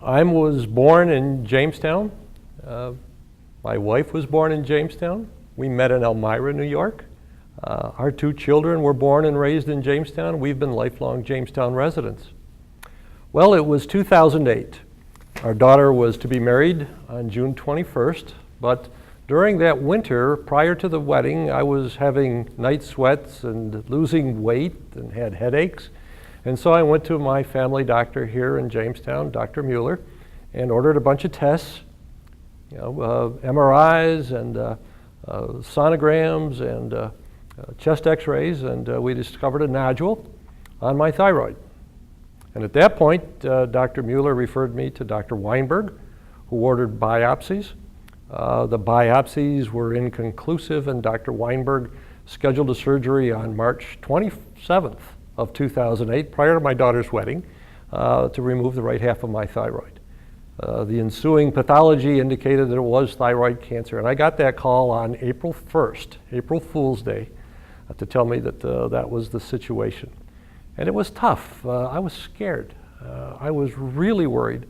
I was born in Jamestown. My wife was born in Jamestown. We met in Elmira, New York. Our two children were born and raised in Jamestown. We've been lifelong Jamestown residents. Well, it was 2008. Our daughter was to be married on June 21st, but during that winter, prior to the wedding, I was having night sweats and losing weight and had headaches. And so I went to my family doctor here in Jamestown, Dr. Mueller, and ordered a bunch of tests, MRIs and sonograms and chest x-rays, and we discovered a nodule on my thyroid. And at that point, Dr. Mueller referred me to Dr. Weinberg, who ordered biopsies. The biopsies were inconclusive, and Dr. Weinberg scheduled a surgery on March 27th of 2008, prior to my daughter's wedding, to remove the right half of my thyroid. The ensuing pathology indicated that it was thyroid cancer, and I got that call on April 1st, April Fool's Day, to tell me that that was the situation. And it was tough. I was scared. I was really worried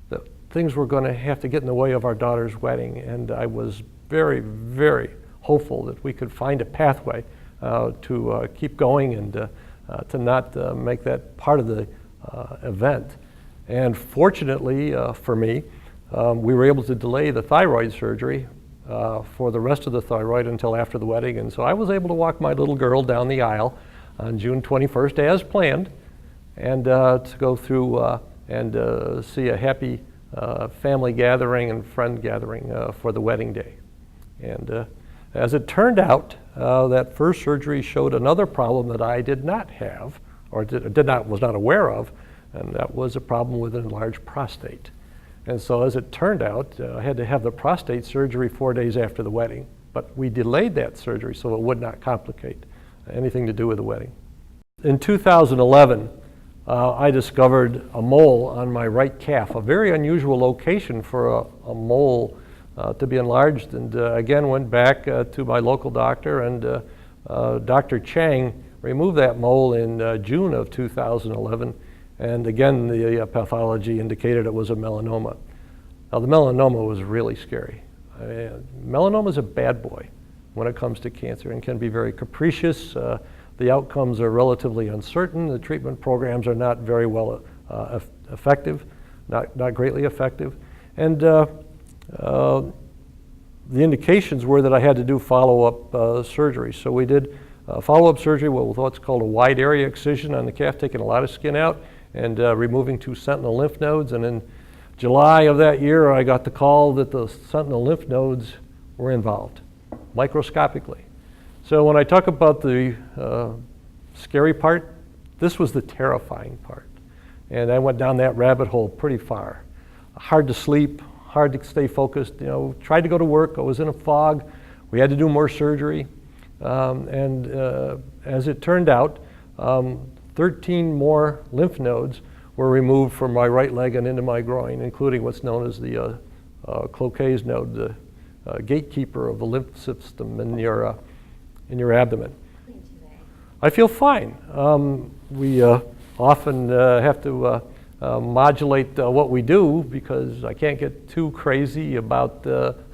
that things were going to have to get in the way of our daughter's wedding, and I was very, very hopeful that we could find a pathway to keep going and to not make that part of the event. And fortunately for me, we were able to delay the thyroid surgery for the rest of the thyroid until after the wedding, and so I was able to walk my little girl down the aisle on June 21st as planned, and to go through and see a happy family gathering and friend gathering for the wedding day. And as it turned out, that first surgery showed another problem that I did not have, or was not aware of, and that was a problem with an enlarged prostate. And so as it turned out, I had to have the prostate surgery 4 days after the wedding, but we delayed that surgery so it would not complicate anything to do with the wedding. In 2011, I discovered a mole on my right calf, a very unusual location for a mole to be enlarged, and again went back to my local doctor, and Dr. Chang removed that mole in June of 2011, and again the pathology indicated it was a melanoma. Now the melanoma was really scary. Melanoma is a bad boy when it comes to cancer and can be very capricious. The outcomes are relatively uncertain. The treatment programs are not very well effective, not greatly effective. And the indications were that I had to do follow-up surgery. So we did follow-up surgery with what's called a wide area excision on the calf, taking a lot of skin out and removing 2 sentinel lymph nodes. And in July of that year, I got the call that the sentinel lymph nodes were involved, microscopically. So when I talk about the scary part, this was the terrifying part. And I went down that rabbit hole pretty far. Hard to sleep, hard to stay focused. Tried to go to work. I was in a fog. We had to do more surgery. And as it turned out, 13 more lymph nodes were removed from my right leg and into my groin, including what's known as the Cloquet's node, the gatekeeper of the lymph system in your abdomen. I feel fine. We often have to modulate what we do because I can't get too crazy about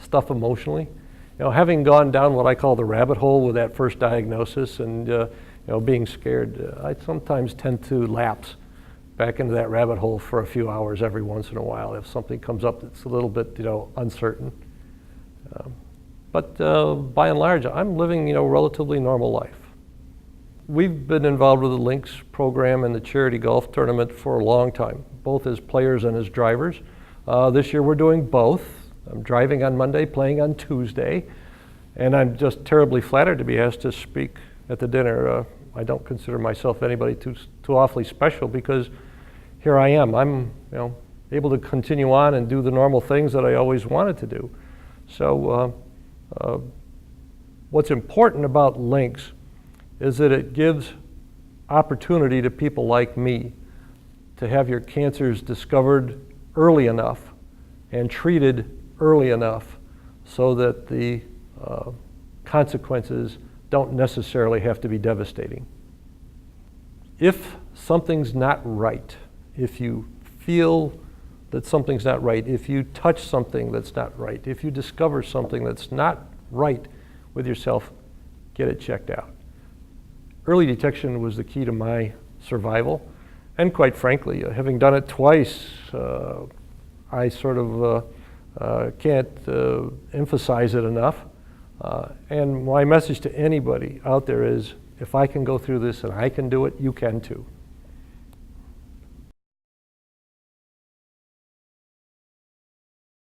stuff emotionally. Having gone down what I call the rabbit hole with that first diagnosis and being scared, I sometimes tend to lapse back into that rabbit hole for a few hours every once in a while if something comes up that's a little bit uncertain. But by and large, I'm living relatively normal life. We've been involved with the Links program and the charity golf tournament for a long time, both as players and as drivers. This year we're doing both. I'm driving on Monday, playing on Tuesday, and I'm just terribly flattered to be asked to speak at the dinner. I don't consider myself anybody too awfully special because here I am. I'm able to continue on and do the normal things that I always wanted to do. So what's important about Links is that it gives opportunity to people like me to have your cancers discovered early enough and treated early enough so that the consequences don't necessarily have to be devastating. If something's not right, if you feel that something's not right, if you touch something that's not right, if you discover something that's not right with yourself, get it checked out. Early detection was the key to my survival, and quite frankly, having done it twice, I sort of can't emphasize it enough. And my message to anybody out there is, if I can go through this and I can do it, you can too.